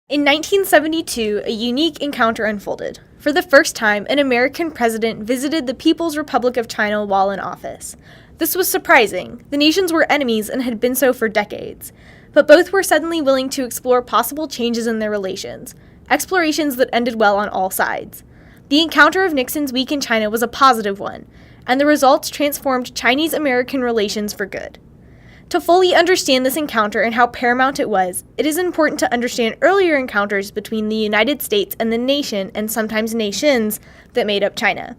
In 1972, a unique encounter unfolded. For the first time, an American president visited the People's Republic of China while in office. This was surprising. The nations were enemies and had been so for decades. But both were suddenly willing to explore possible changes in their relations, explorations that ended well on all sides. The encounter of Nixon's week in China was a positive one, and the results transformed Chinese-American relations for good. To fully understand this encounter and how paramount it was, it is important to understand earlier encounters between the United States and the nation, and sometimes nations, that made up China.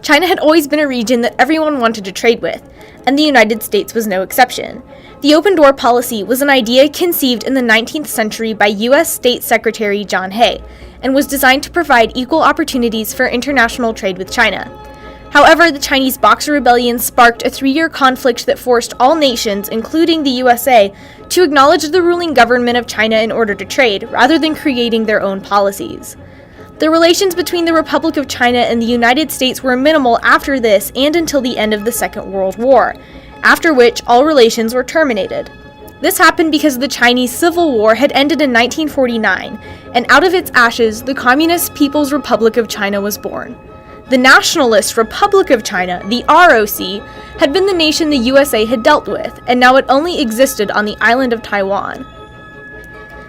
China had always been a region that everyone wanted to trade with, and the United States was no exception. The open door policy was an idea conceived in the 19th century by U.S. State Secretary John Hay, and was designed to provide equal opportunities for international trade with China. However, the Chinese Boxer Rebellion sparked a 3-year conflict that forced all nations, including the USA, to acknowledge the ruling government of China in order to trade, rather than creating their own policies. The relations between the Republic of China and the United States were minimal after this and until the end of the Second World War, after which all relations were terminated. This happened because the Chinese Civil War had ended in 1949, and out of its ashes, the Communist People's Republic of China was born. The Nationalist Republic of China, the ROC, had been the nation the USA had dealt with, and now it only existed on the island of Taiwan.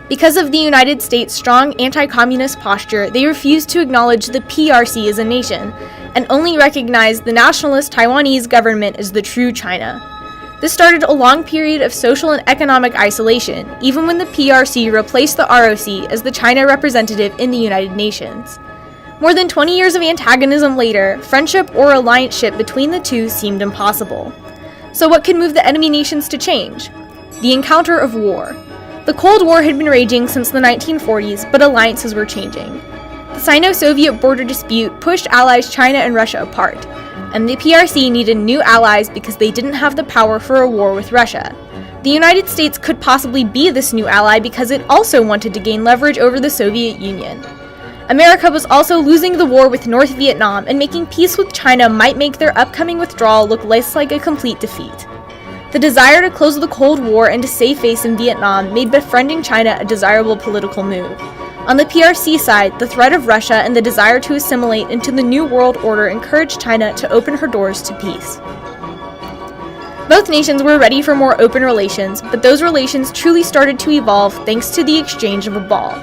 Because of the United States' strong anti-communist posture, they refused to acknowledge the PRC as a nation, and only recognized the nationalist Taiwanese government as the true China. This started a long period of social and economic isolation, even when the PRC replaced the ROC as the China representative in the United Nations. More than 20 years of antagonism later, friendship or allianceship between the two seemed impossible. So what could move the enemy nations to change? The encounter of war. The Cold War had been raging since the 1940s, but alliances were changing. The Sino-Soviet border dispute pushed allies China and Russia apart, and the PRC needed new allies because they didn't have the power for a war with Russia. The United States could possibly be this new ally because it also wanted to gain leverage over the Soviet Union. America was also losing the war with North Vietnam, and making peace with China might make their upcoming withdrawal look less like a complete defeat. The desire to close the Cold War and to save face in Vietnam made befriending China a desirable political move. On the PRC side, the threat of Russia and the desire to assimilate into the New World Order encouraged China to open her doors to peace. Both nations were ready for more open relations, but those relations truly started to evolve thanks to the exchange of a ball.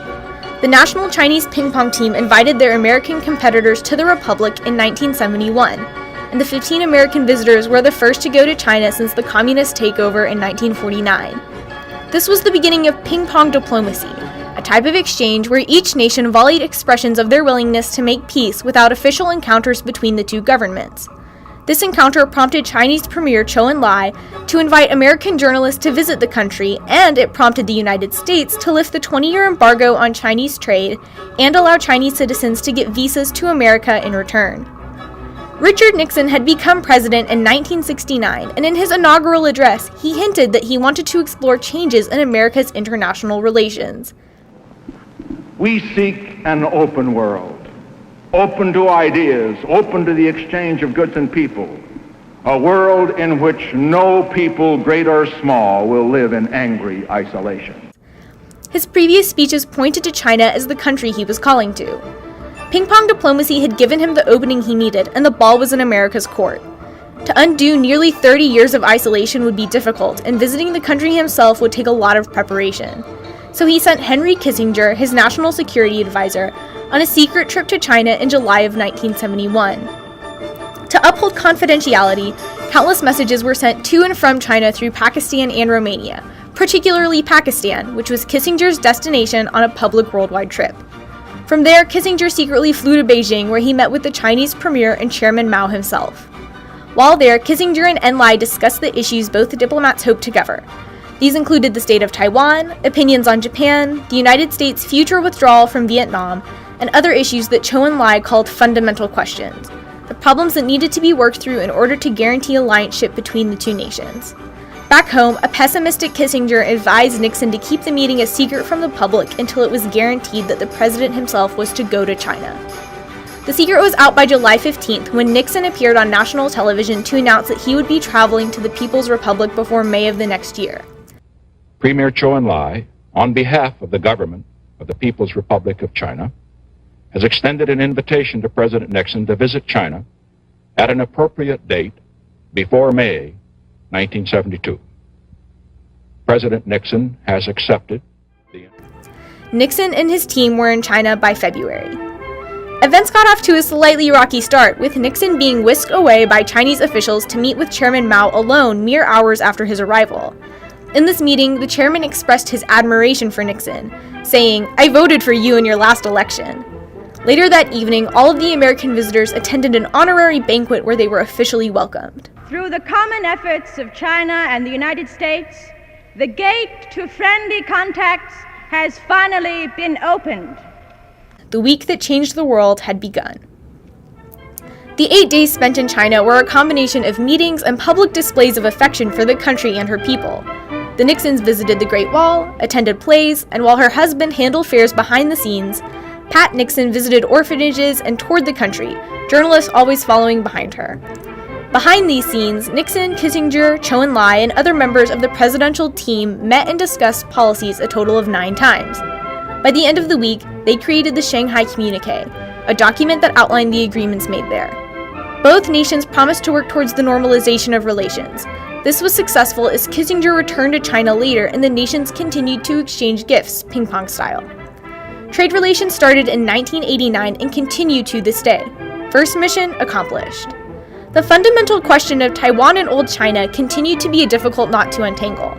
The national Chinese ping pong team invited their American competitors to the Republic in 1971, and the 15 American visitors were the first to go to China since the communist takeover in 1949. This was the beginning of ping pong diplomacy, a type of exchange where each nation volleyed expressions of their willingness to make peace without official encounters between the two governments. This encounter prompted Chinese Premier Zhou Enlai to invite American journalists to visit the country, and it prompted the United States to lift the 20-year embargo on Chinese trade and allow Chinese citizens to get visas to America in return. Richard Nixon had become president in 1969, and in his inaugural address, he hinted that he wanted to explore changes in America's international relations. We seek an open world. Open to ideas, open to the exchange of goods and people, a world in which no people, great or small, will live in angry isolation. His previous speeches pointed to China as the country he was calling to. Ping pong diplomacy had given him the opening he needed, and the ball was in America's court. To undo nearly 30 years of isolation would be difficult, and visiting the country himself would take a lot of preparation. So he sent Henry Kissinger, his national security advisor, on a secret trip to China in July of 1971. To uphold confidentiality, countless messages were sent to and from China through Pakistan and Romania, particularly Pakistan, which was Kissinger's destination on a public worldwide trip. From there, Kissinger secretly flew to Beijing, where he met with the Chinese premier and Chairman Mao himself. While there, Kissinger and Enlai discussed the issues both the diplomats hoped to cover. These included the state of Taiwan, opinions on Japan, the United States' future withdrawal from Vietnam, and other issues that Zhou Enlai called fundamental questions, the problems that needed to be worked through in order to guarantee allianceship between the two nations. Back home, a pessimistic Kissinger advised Nixon to keep the meeting a secret from the public until it was guaranteed that the president himself was to go to China. The secret was out by July 15th when Nixon appeared on national television to announce that he would be traveling to the People's Republic before May of the next year. Premier Zhou Enlai, on behalf of the government of the People's Republic of China, has extended an invitation to President Nixon to visit China at an appropriate date before May 1972. President Nixon has accepted the... Nixon and his team were in China by February. Events got off to a slightly rocky start, with Nixon being whisked away by Chinese officials to meet with Chairman Mao alone mere hours after his arrival. In this meeting, the chairman expressed his admiration for Nixon, saying, "I voted for you in your last election." Later that evening, all of the American visitors attended an honorary banquet where they were officially welcomed. Through the common efforts of China and the United States, the gate to friendly contacts has finally been opened. The week that changed the world had begun. The 8 days spent in China were a combination of meetings and public displays of affection for the country and her people. The Nixons visited the Great Wall, attended plays, and while her husband handled affairs behind the scenes, Pat Nixon visited orphanages and toured the country, journalists always following behind her. Behind these scenes, Nixon, Kissinger, Zhou Enlai, and other members of the presidential team met and discussed policies a total of 9 times. By the end of the week, they created the Shanghai Communique, a document that outlined the agreements made there. Both nations promised to work towards the normalization of relations. This was successful as Kissinger returned to China later and the nations continued to exchange gifts, ping-pong style. Trade relations started in 1989 and continue to this day. First mission accomplished. The fundamental question of Taiwan and Old China continued to be a difficult knot to untangle.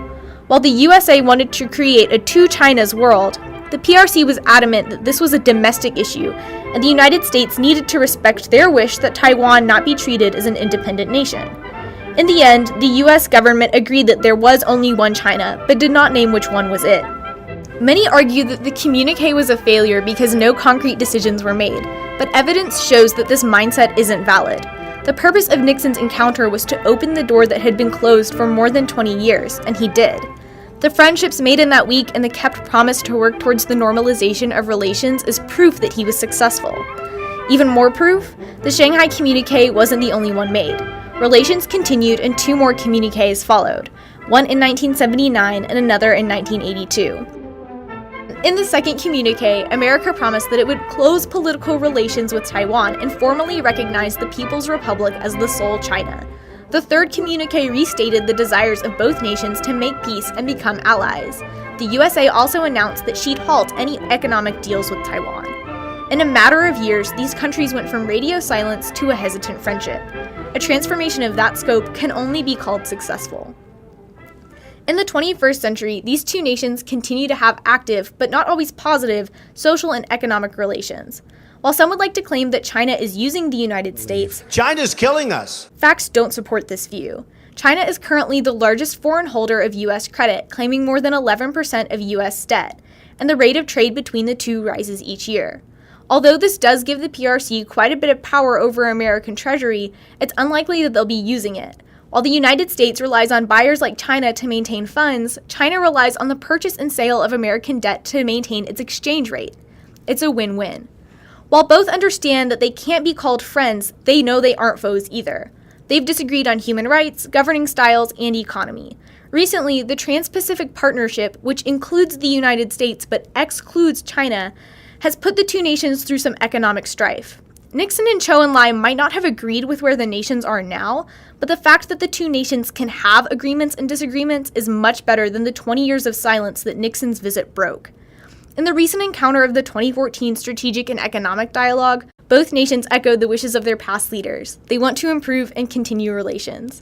While the USA wanted to create a two Chinas world, the PRC was adamant that this was a domestic issue, and the United States needed to respect their wish that Taiwan not be treated as an independent nation. In the end, the US government agreed that there was only one China, but did not name which one was it. Many argue that the communique was a failure because no concrete decisions were made, but evidence shows that this mindset isn't valid. The purpose of Nixon's encounter was to open the door that had been closed for more than 20 years, and he did. The friendships made in that week and the kept promise to work towards the normalization of relations is proof that he was successful. Even more proof, the Shanghai Communique wasn't the only one made. Relations continued and 2 more communiques followed, one in 1979 and another in 1982. In the second communique, America promised that it would close political relations with Taiwan and formally recognize the People's Republic as the sole China. The third communique restated the desires of both nations to make peace and become allies. The USA also announced that she'd halt any economic deals with Taiwan. In a matter of years, these countries went from radio silence to a hesitant friendship. A transformation of that scope can only be called successful. In the 21st century, these two nations continue to have active, but not always positive, social and economic relations. While some would like to claim that China is using the United States, China's killing us. Facts don't support this view. China is currently the largest foreign holder of U.S. credit, claiming more than 11% of U.S. debt, and the rate of trade between the two rises each year. Although this does give the PRC quite a bit of power over American Treasury, it's unlikely that they'll be using it. While the United States relies on buyers like China to maintain funds, China relies on the purchase and sale of American debt to maintain its exchange rate. It's a win-win. While both understand that they can't be called friends, they know they aren't foes either. They've disagreed on human rights, governing styles, and economy. Recently, the Trans-Pacific Partnership, which includes the United States but excludes China, has put the two nations through some economic strife. Nixon and Zhou Enlai might not have agreed with where the nations are now, but the fact that the two nations can have agreements and disagreements is much better than the 20 years of silence that Nixon's visit broke. In the recent encounter of the 2014 Strategic and Economic Dialogue, both nations echoed the wishes of their past leaders. They want to improve and continue relations.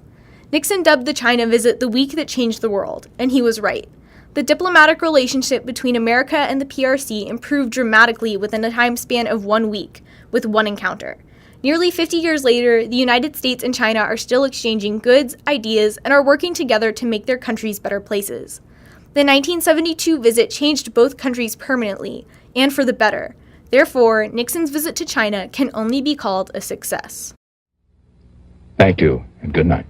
Nixon dubbed the China visit the week that changed the world, and he was right. The diplomatic relationship between America and the PRC improved dramatically within a time span of 1 week, with one encounter. Nearly 50 years later, the United States and China are still exchanging goods, ideas, and are working together to make their countries better places. The 1972 visit changed both countries permanently, and for the better. Therefore, Nixon's visit to China can only be called a success. Thank you, and good night.